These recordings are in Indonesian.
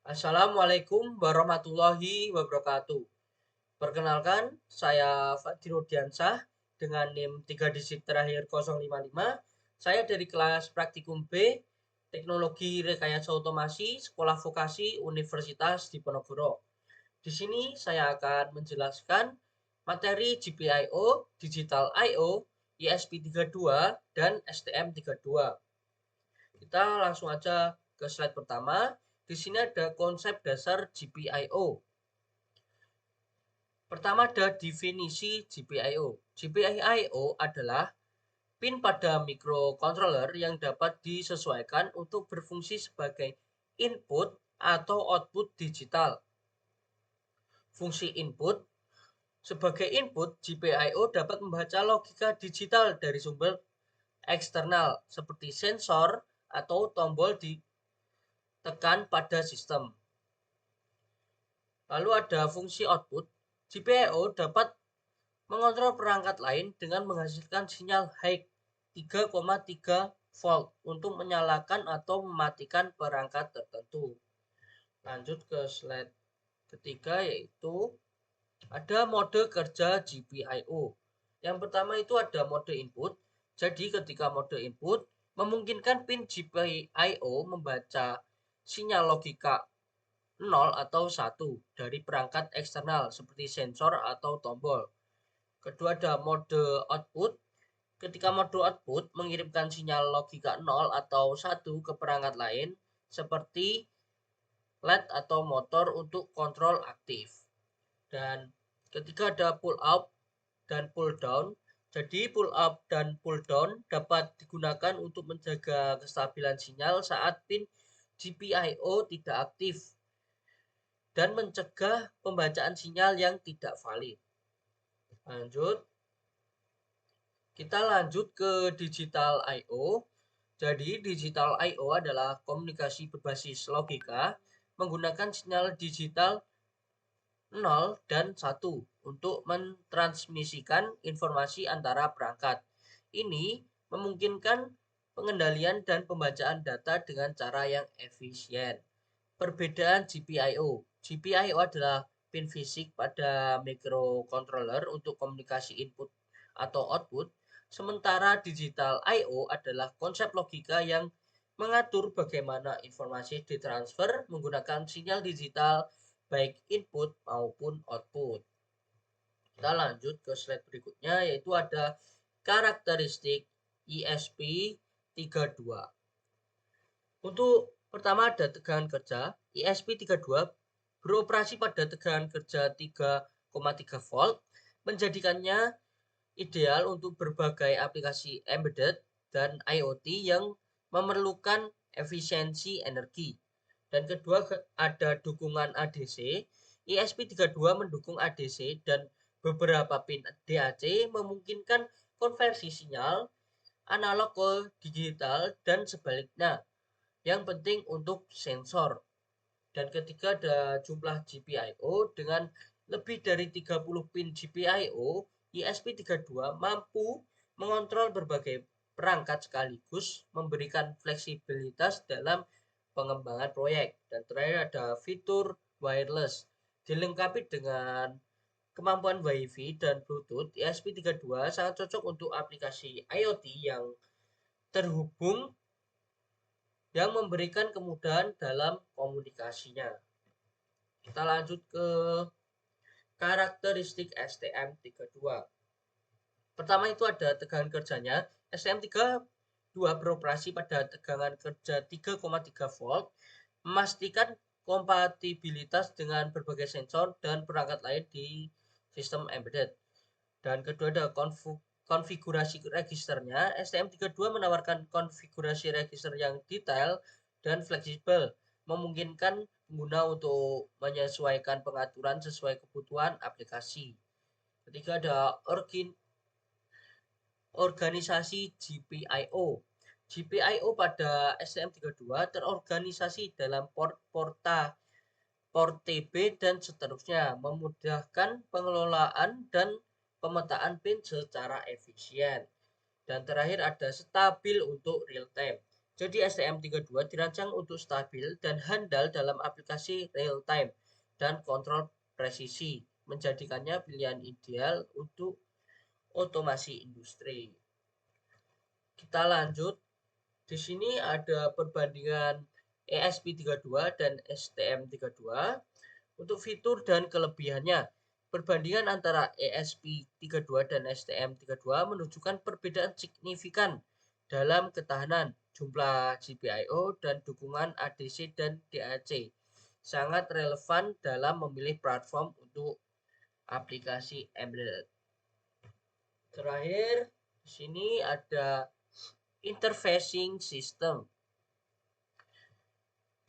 Assalamualaikum warahmatullahi wabarakatuh. Perkenalkan, saya Fadhirudiansyah dengan NIM 3 digit terakhir 055. Saya dari kelas Praktikum B, Teknologi Rekayasa Otomasi, Sekolah Vokasi Universitas Diponegoro. Di sini saya akan menjelaskan materi GPIO, Digital I/O, ISP32, dan STM32. Kita langsung aja ke slide pertama. Di sini ada konsep dasar GPIO. Pertama ada definisi GPIO. GPIO adalah pin pada microcontroller yang dapat disesuaikan untuk berfungsi sebagai input atau output digital. Fungsi input: sebagai input, GPIO dapat membaca logika digital dari sumber eksternal seperti sensor atau tombol ditekan pada sistem. Lalu ada fungsi output. GPIO dapat mengontrol perangkat lain dengan menghasilkan sinyal high 3,3 volt untuk menyalakan atau mematikan perangkat tertentu. Lanjut ke slide ketiga, yaitu ada mode kerja GPIO. Yang pertama itu ada mode input. Jadi ketika mode input memungkinkan pin GPIO membaca sinyal logika 0 atau 1 dari perangkat eksternal seperti sensor atau tombol. Kedua ada mode output. Ketika mode output mengirimkan sinyal logika 0 atau 1 ke perangkat lain seperti LED atau motor untuk kontrol aktif. Dan ketika ada pull up dan pull down, jadi pull up dan pull down dapat digunakan untuk menjaga kestabilan sinyal saat pin GPIO tidak aktif dan mencegah pembacaan sinyal yang tidak valid. Kita lanjut ke digital I/O. Jadi digital I/O adalah komunikasi berbasis logika menggunakan sinyal digital 0 dan 1 untuk mentransmisikan informasi antara perangkat. Ini memungkinkan pengendalian dan pembacaan data dengan cara yang efisien. Perbedaan GPIO. GPIO adalah pin fisik pada microcontroller untuk komunikasi input atau output, sementara digital I/O adalah konsep logika yang mengatur bagaimana informasi ditransfer menggunakan sinyal digital baik input maupun output. Kita lanjut ke slide berikutnya, yaitu ada karakteristik ISP32. Untuk pertama ada tegangan kerja. ISP32 beroperasi pada tegangan kerja 3,3 volt, menjadikannya ideal untuk berbagai aplikasi embedded dan IoT yang memerlukan efisiensi energi. Dan kedua ada dukungan ADC. ISP32 mendukung ADC dan beberapa pin DAC memungkinkan konversi sinyal analog ke digital dan sebaliknya, yang penting untuk sensor. Dan ketiga ada jumlah GPIO. Dengan lebih dari 30 pin GPIO, ISP32 mampu mengontrol berbagai perangkat sekaligus, memberikan fleksibilitas dalam pengembangan proyek. Dan terakhir ada fitur wireless. Dilengkapi dengan kemampuan WiFi dan Bluetooth, ISP32 sangat cocok untuk aplikasi IoT yang terhubung yang memberikan kemudahan dalam komunikasinya. Kita lanjut ke karakteristik STM32. Pertama itu ada tegangan kerjanya. STM32 beroperasi pada tegangan kerja 3,3 volt, memastikan kompatibilitas dengan berbagai sensor dan perangkat lain di sistem embedded. Dan kedua ada konfigurasi registernya. STM32 menawarkan konfigurasi register yang detail dan fleksibel, memungkinkan pengguna untuk menyesuaikan pengaturan sesuai kebutuhan aplikasi. Ketiga ada organisasi GPIO. GPIO pada STM32 terorganisasi dalam port TB dan seterusnya, memudahkan pengelolaan dan pemetaan pin secara efisien. Dan terakhir ada stabil untuk real time. Jadi STM32 dirancang untuk stabil dan handal dalam aplikasi real time dan kontrol presisi, menjadikannya pilihan ideal untuk otomasi industri. Kita lanjut. Di sini ada perbandingan ESP32 dan STM32 untuk fitur dan kelebihannya. Perbandingan antara ESP32 dan STM32 menunjukkan perbedaan signifikan dalam ketahanan, jumlah GPIO, dan dukungan ADC dan DAC. Sangat relevan dalam memilih platform untuk aplikasi embedded. Terakhir, di sini ada interfacing system.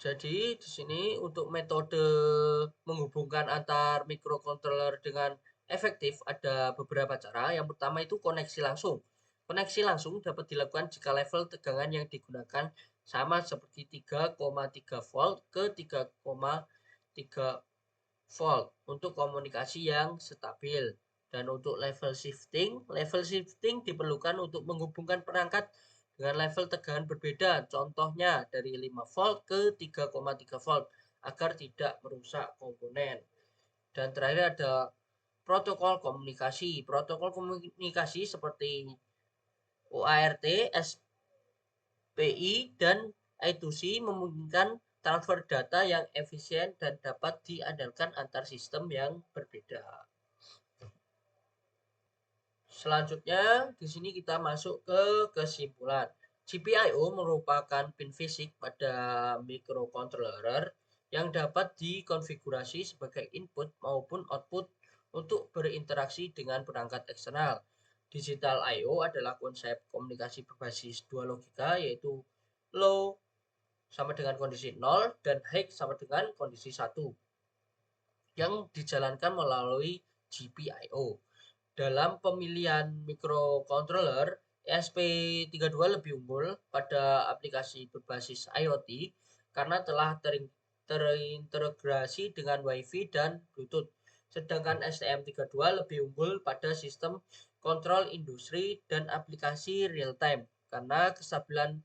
Jadi di sini untuk metode menghubungkan antar microcontroller dengan efektif ada beberapa cara. Yang pertama itu koneksi langsung. Koneksi langsung dapat dilakukan jika level tegangan yang digunakan sama seperti 3,3 volt ke 3,3 volt untuk komunikasi yang stabil. Dan untuk level shifting diperlukan untuk menghubungkan perangkat dengan level tegangan berbeda, contohnya dari 5 volt ke 3,3 volt agar tidak merusak komponen. Dan terakhir ada protokol komunikasi. Protokol komunikasi seperti OART, SPI, dan I2C memungkinkan transfer data yang efisien dan dapat diandalkan antar sistem yang berbeda. Selanjutnya, di sini kita masuk ke kesimpulan. GPIO merupakan pin fisik pada microcontroller yang dapat dikonfigurasi sebagai input maupun output untuk berinteraksi dengan perangkat eksternal. Digital I/O adalah konsep komunikasi berbasis dua logika, yaitu low sama dengan kondisi 0 dan high sama dengan kondisi 1 yang dijalankan melalui GPIO. Dalam pemilihan microcontroller, ESP32 lebih unggul pada aplikasi berbasis IoT karena telah terintegrasi dengan Wi-Fi dan Bluetooth. Sedangkan STM32 lebih unggul pada sistem kontrol industri dan aplikasi real time karena kestabilan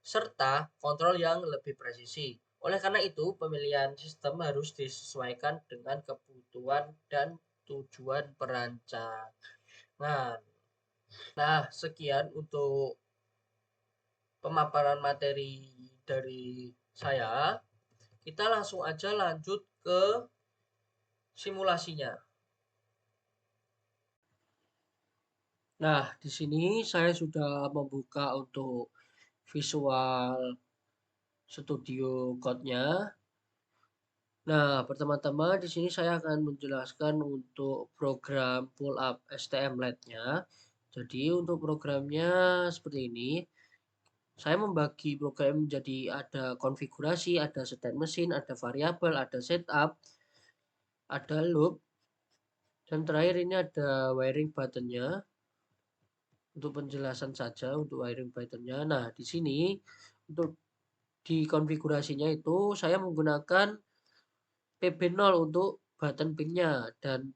serta kontrol yang lebih presisi. Oleh karena itu, pemilihan sistem harus disesuaikan dengan kebutuhan dan tujuan perancangan. Nah, sekian untuk pemaparan materi dari saya. Kita langsung aja lanjut ke simulasinya. Nah, di sini saya sudah membuka untuk Visual Studio Code-nya. Nah, pertama-tama di sini saya akan menjelaskan untuk program pull up STM-LED-nya. Jadi untuk programnya seperti ini. Saya membagi program menjadi ada konfigurasi, ada state mesin, ada variabel, ada setup, ada loop, dan terakhir ini ada wiring button-nya. Untuk penjelasan saja untuk wiring button-nya. Nah, di sini untuk di konfigurasinya itu saya menggunakan PB0 untuk button pin-nya dan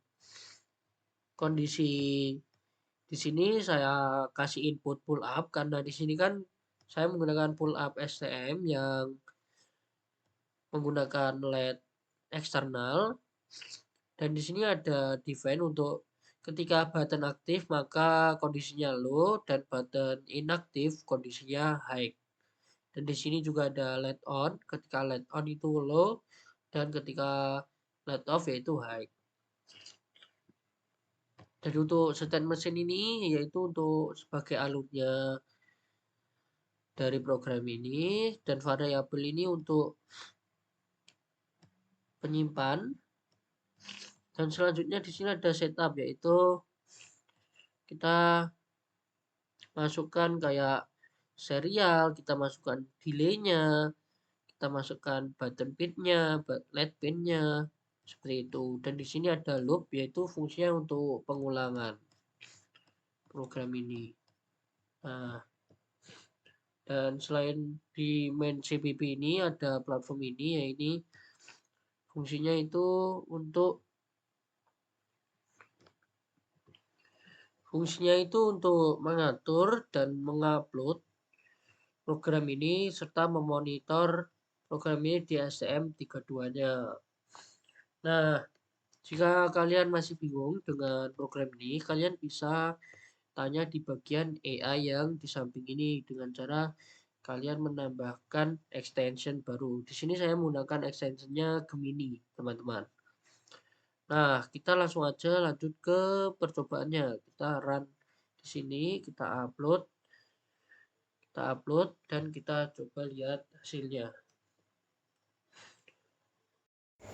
kondisi di sini saya kasih input pull up karena di sini kan saya menggunakan pull up STM yang menggunakan LED eksternal dan di sini ada define untuk ketika button aktif maka kondisinya low dan button inaktif kondisinya high. Dan di sini juga ada LED on, ketika LED on itu low dan ketika LED off yaitu high. Jadi untuk state mesin ini yaitu untuk sebagai alurnya dari program ini dan variabel ini untuk penyimpan. Dan selanjutnya di sini ada setup yaitu kita masukkan kayak serial, kita masukkan delay-nya, kita masukkan button pin-nya, LED pin-nya seperti itu. Dan di sini ada loop yaitu fungsinya untuk pengulangan program ini. Nah, dan selain di main CPP ini ada platform ini yaitu fungsinya itu untuk mengatur dan mengupload program ini serta memonitor program ini di STM32-nya. Nah, jika kalian masih bingung dengan program ini, kalian bisa tanya di bagian AI yang di samping ini dengan cara kalian menambahkan extension baru. Di sini saya menggunakan extensionnya Gemini, teman-teman. Nah, kita langsung aja lanjut ke percobaannya. Kita run di sini, kita upload dan kita coba lihat hasilnya.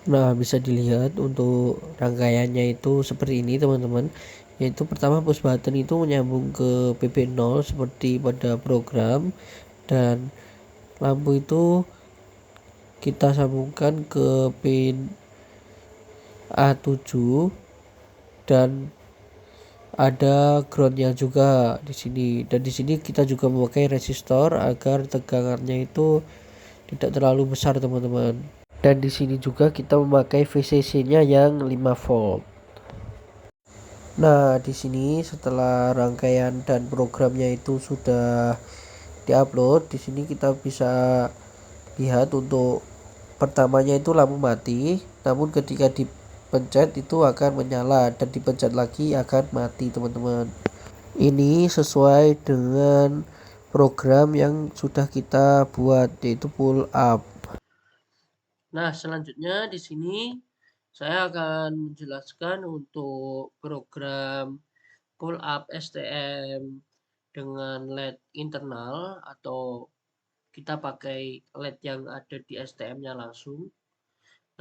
Nah, bisa dilihat untuk rangkaiannya itu seperti ini, teman-teman. Yaitu pertama push button itu menyambung ke PP0 seperti pada program, dan lampu itu kita sambungkan ke pin A7 dan ada groundnya juga di sini. Dan di sini kita juga memakai resistor agar tegangannya itu tidak terlalu besar, teman-teman. Dan di sini juga kita memakai VCC-nya yang 5 volt. Nah, di sini setelah rangkaian dan programnya itu sudah diupload, di sini kita bisa lihat untuk pertamanya itu lampu mati, namun ketika dipencet itu akan menyala dan dipencet lagi akan mati, teman-teman. Ini sesuai dengan program yang sudah kita buat, yaitu pull up. Nah, selanjutnya di sini saya akan menjelaskan untuk program pull up STM dengan LED internal atau kita pakai LED yang ada di STM-nya langsung.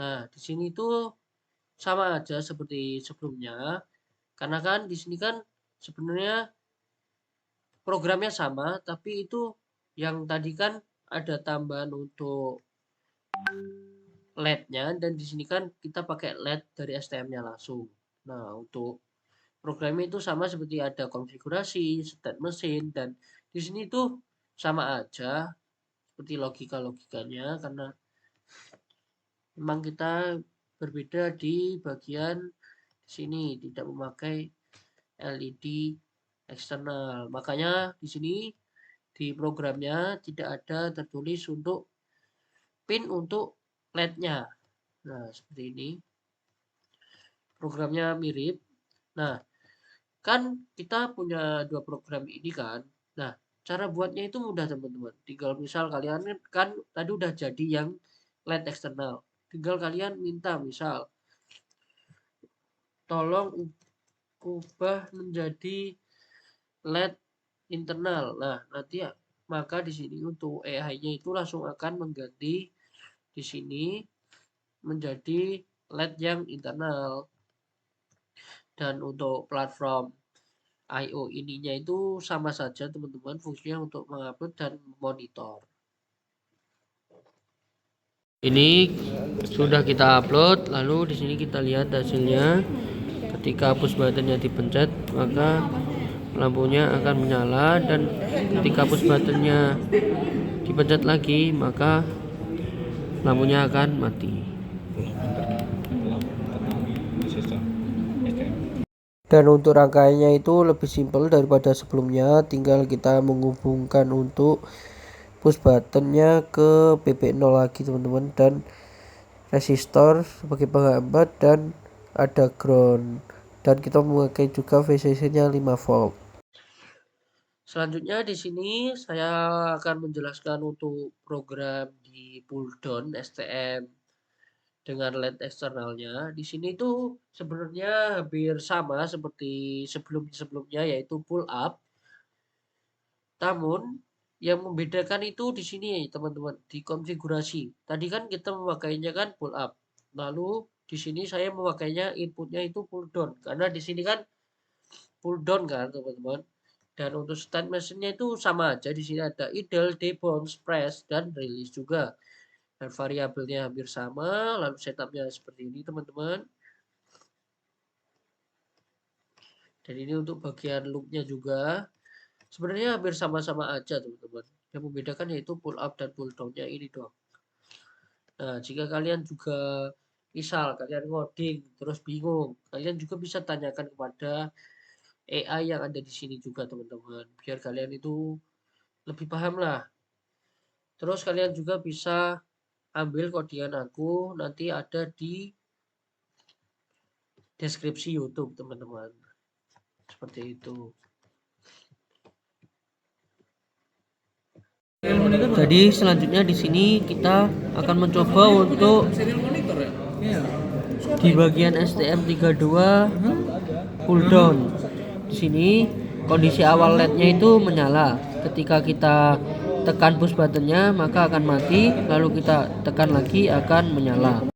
Nah, di sini tuh sama aja seperti sebelumnya, karena kan di sini kan sebenarnya programnya sama, tapi itu yang tadi kan ada tambahan untuk LED-nya, dan di sini kan kita pakai LED dari STM-nya langsung. Nah, untuk programnya itu sama seperti ada konfigurasi, state mesin, dan di sini tuh sama aja seperti logika-logikanya, karena memang kita berbeda di bagian sini tidak memakai LED eksternal. Makanya di sini di programnya tidak ada tertulis untuk pin untuk LED-nya. Nah, seperti ini. Programnya mirip. Nah, kan kita punya dua program ini kan. Nah, cara buatnya itu mudah, teman-teman. Tinggal misal kalian kan tadi udah jadi yang LED eksternal. Tinggal kalian minta misal tolong ubah menjadi LED internal. Nah, nanti ya, maka di sini untuk AI-nya itu langsung akan mengganti di sini menjadi LED yang internal. Dan untuk platform I/O ininya itu sama saja, teman-teman, fungsinya untuk mengupload dan monitor. Ini sudah kita upload, lalu di sini kita lihat hasilnya. Ketika push buttonnya dipencet, maka lampunya akan menyala, dan ketika push buttonnya dipencet lagi, maka lampunya akan mati. Dan untuk rangkaiannya itu lebih simpel daripada sebelumnya, tinggal kita menghubungkan untuk push buttonnya ke PP0 lagi, teman-teman, dan resistor sebagai penghambat, dan ada ground, dan kita memakai juga VCC-nya 5 volt. Selanjutnya di sini saya akan menjelaskan untuk program di pull down STM dengan LED eksternalnya. Di sini tuh sebenarnya hampir sama seperti sebelumnya, yaitu pull up. Namun yang membedakan itu di sini, teman-teman, di konfigurasi. Tadi kan kita memakainya kan pull up. Lalu di sini saya memakainya inputnya itu pull down, karena di sini kan pull down kan, teman-teman. Dan untuk start mesinnya itu sama aja. Di sini ada idle, debounce, press, dan release juga. Dan variabelnya hampir sama. Lalu setupnya seperti ini, teman-teman. Dan ini untuk bagian loopnya juga. Sebenarnya hampir sama-sama aja, teman-teman. Yang membedakan yaitu pull up dan pull down-nya ini doang. Nah, jika kalian juga misal kalian ngoding terus bingung, kalian juga bisa tanyakan kepada AI yang ada di sini juga, teman-teman. Biar kalian itu lebih paham lah Terus kalian juga bisa ambil codingan aku, nanti ada di deskripsi YouTube teman-teman. Seperti itu. Jadi selanjutnya di sini kita akan mencoba untuk di bagian STM32 pull down. Di sini kondisi awal LED-nya itu menyala. Ketika kita tekan push buttonnya maka akan mati, lalu kita tekan lagi akan menyala.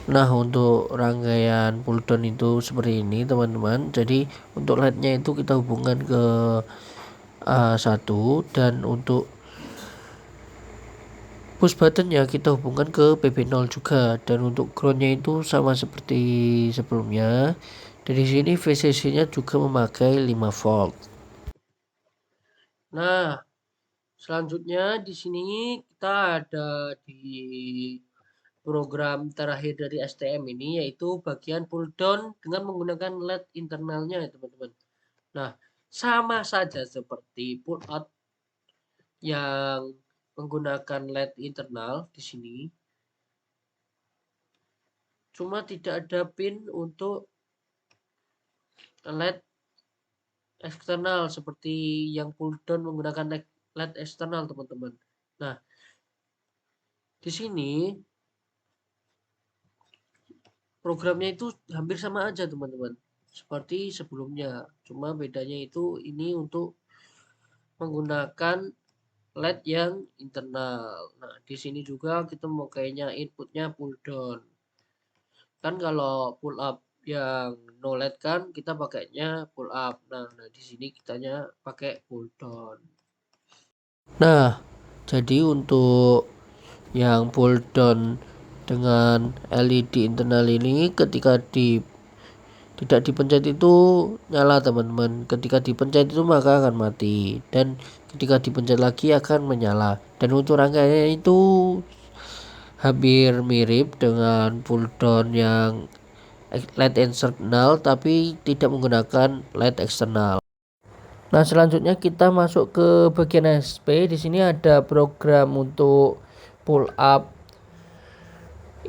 Nah, untuk rangkaian pull down itu seperti ini teman-teman. Jadi untuk LED-nya itu kita hubungkan ke A1, dan untuk push buttonnya kita hubungkan ke PB0 juga, dan untuk groundnya itu sama seperti sebelumnya. Dari sini VCC-nya juga memakai 5 volt. Nah, selanjutnya di sini kita ada di program terakhir dari STM ini, yaitu bagian pull down dengan menggunakan LED internalnya ya teman-teman. Nah, sama saja seperti pull out yang menggunakan LED internal di sini. Cuma tidak ada pin untuk LED eksternal seperti yang pull down menggunakan LED eksternal teman-teman. Nah, di sini programnya itu hampir sama aja teman-teman, seperti sebelumnya. Cuma bedanya itu ini untuk menggunakan LED yang internal. Nah, di sini juga kita mau kayaknya inputnya pull down. Kan kalau pull up yang no LED kan kita pakainya pull up. Nah, di sini kitanya pakai pull down. Nah, jadi untuk yang pull down dengan LED internal ini ketika tidak dipencet itu nyala teman-teman. Ketika dipencet itu maka akan mati, dan ketika dipencet lagi akan menyala. Dan untuk rangkaiannya itu hampir mirip dengan pull down yang LED internal tapi tidak menggunakan LED eksternal. Nah, selanjutnya kita masuk ke bagian SP. Di sini ada program untuk pull up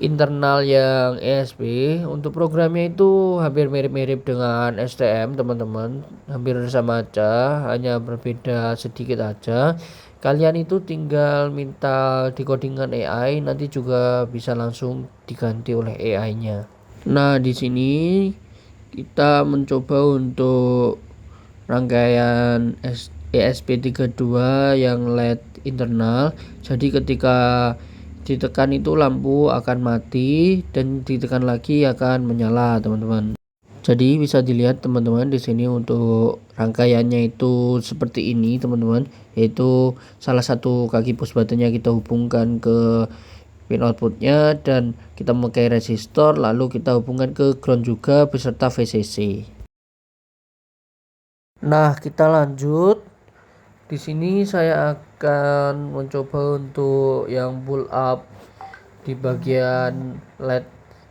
internal yang ESP. Untuk programnya itu hampir mirip-mirip dengan STM teman-teman, hampir sama aja, hanya berbeda sedikit aja. Kalian itu tinggal minta decodingan AI, nanti juga bisa langsung diganti oleh AI-nya. Nah, di sini kita mencoba untuk rangkaian ESP32 yang LED internal. Jadi ketika ditekan itu lampu akan mati, dan ditekan lagi akan menyala teman-teman. Jadi bisa dilihat teman-teman di sini untuk rangkaiannya itu seperti ini teman-teman, yaitu salah satu kaki push buttonnya kita hubungkan ke pin outputnya, dan kita memakai resistor, lalu kita hubungkan ke ground juga beserta VCC. Nah, kita lanjut. Di sini saya akan mencoba untuk yang pull up di bagian LED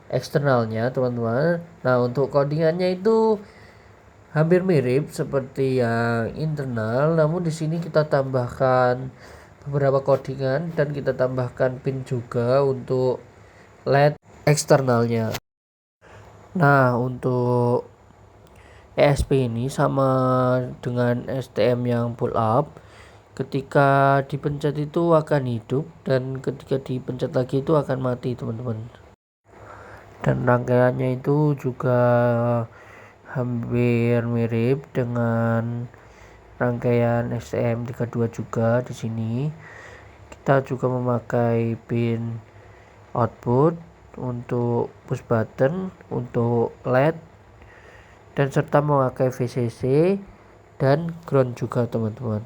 eksternalnya teman-teman. Nah, untuk codingannya itu hampir mirip seperti yang internal, namun di sini kita tambahkan beberapa codingan dan kita tambahkan pin juga untuk LED eksternalnya. Nah, untuk ESP ini sama dengan STM yang pull up. Ketika dipencet itu akan hidup, dan ketika dipencet lagi itu akan mati teman-teman. Dan rangkaiannya itu juga hampir mirip dengan rangkaian STM32 juga. Di sini kita juga memakai pin output untuk push button, untuk LED, dan serta memakai VCC dan ground juga teman-teman.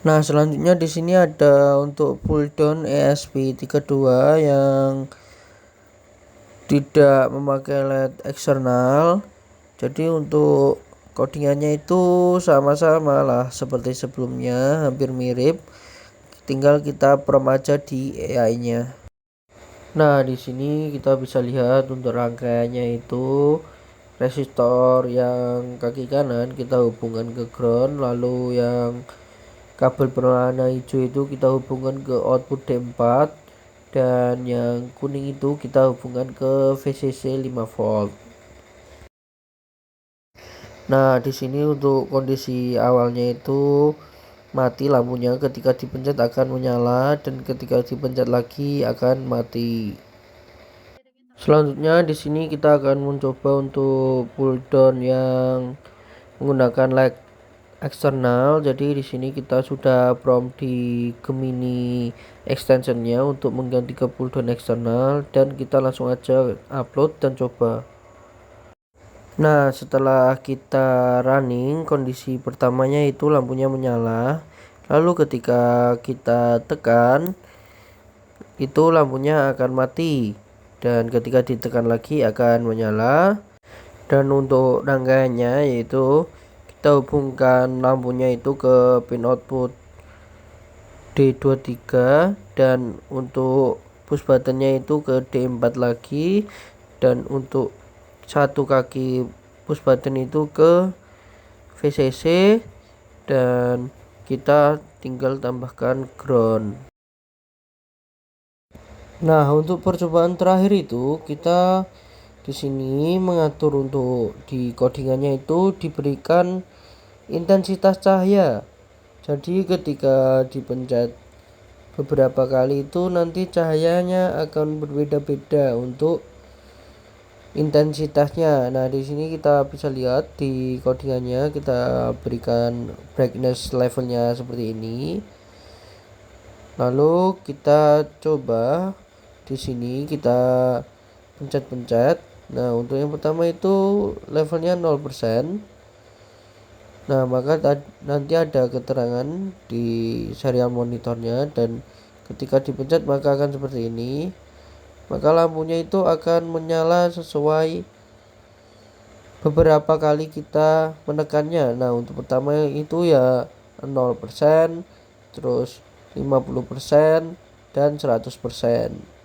Nah, selanjutnya di sini ada untuk pull down ESP32 yang tidak memakai LED eksternal. Jadi untuk codingannya itu sama-sama lah seperti sebelumnya, hampir mirip. Tinggal kita prom aja di AI-nya. Nah, di sini kita bisa lihat untuk rangkaiannya itu resistor yang kaki kanan kita hubungkan ke ground, lalu yang kabel berwarna hijau itu kita hubungkan ke output D4, dan yang kuning itu kita hubungkan ke VCC 5 volt. Nah, di sini untuk kondisi awalnya itu mati lampunya, ketika dipencet akan menyala, dan ketika dipencet lagi akan mati. Selanjutnya di sini kita akan mencoba untuk pull down yang menggunakan leg eksternal. Jadi di sini kita sudah prompt di Gemini extensionnya untuk mengganti ke pull down eksternal, dan kita langsung aja upload dan coba. Nah, setelah kita running, kondisi pertamanya itu lampunya menyala. Lalu ketika kita tekan, itu lampunya akan mati. Dan ketika ditekan lagi akan menyala. Dan untuk rangkaiannya yaitu kita hubungkan lampunya itu ke pin output D23, dan untuk push buttonnya itu ke D4 lagi, dan untuk satu kaki push button itu ke VCC, dan kita tinggal tambahkan ground. Nah, untuk percobaan terakhir itu kita di sini mengatur untuk di codingannya itu diberikan intensitas cahaya. Jadi ketika dipencet beberapa kali itu nanti cahayanya akan berbeda-beda untuk intensitasnya. Nah, di sini kita bisa lihat di codingannya kita berikan brightness levelnya seperti ini. Lalu kita coba di sini kita pencet-pencet. Nah, untuk yang pertama itu levelnya 0%. Nah, maka nanti ada keterangan di serial monitornya, dan ketika dipencet maka akan seperti ini. Maka lampunya itu akan menyala sesuai beberapa kali kita menekannya. Nah, untuk pertama itu ya 0%, terus 50%, dan 100%.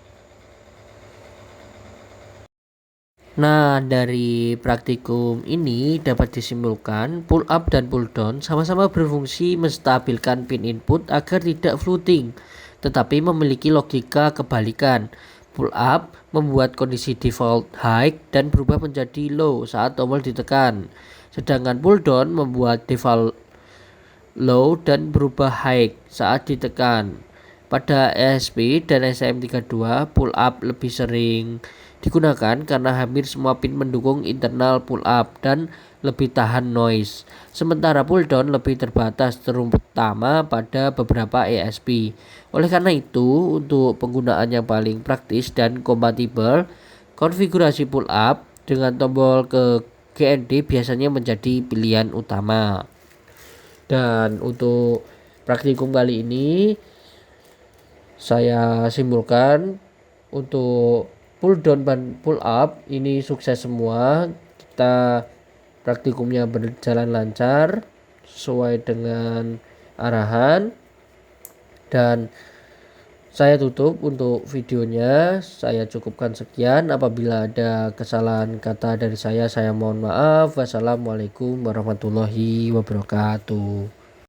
Nah, dari praktikum ini dapat disimpulkan pull up dan pull down sama-sama berfungsi menstabilkan pin input agar tidak floating, tetapi memiliki logika kebalikan. Pull up membuat kondisi default high dan berubah menjadi low saat tombol ditekan. Sedangkan pull down membuat default low dan berubah high saat ditekan. Pada ESP dan STM32, pull up lebih sering digunakan karena hampir semua pin mendukung internal pull up dan lebih tahan noise. Sementara pull down lebih terbatas, terutama pada beberapa ESP. Oleh karena itu, untuk penggunaan yang paling praktis dan kompatibel, konfigurasi pull up dengan tombol ke GND biasanya menjadi pilihan utama. Dan untuk praktikum kali ini saya simpulkan untuk pull down dan pull up ini sukses semua. Kita praktikumnya berjalan lancar sesuai dengan arahan, dan saya tutup untuk videonya. Saya cukupkan sekian. Apabila ada kesalahan kata dari saya mohon maaf. Wassalamualaikum warahmatullahi wabarakatuh.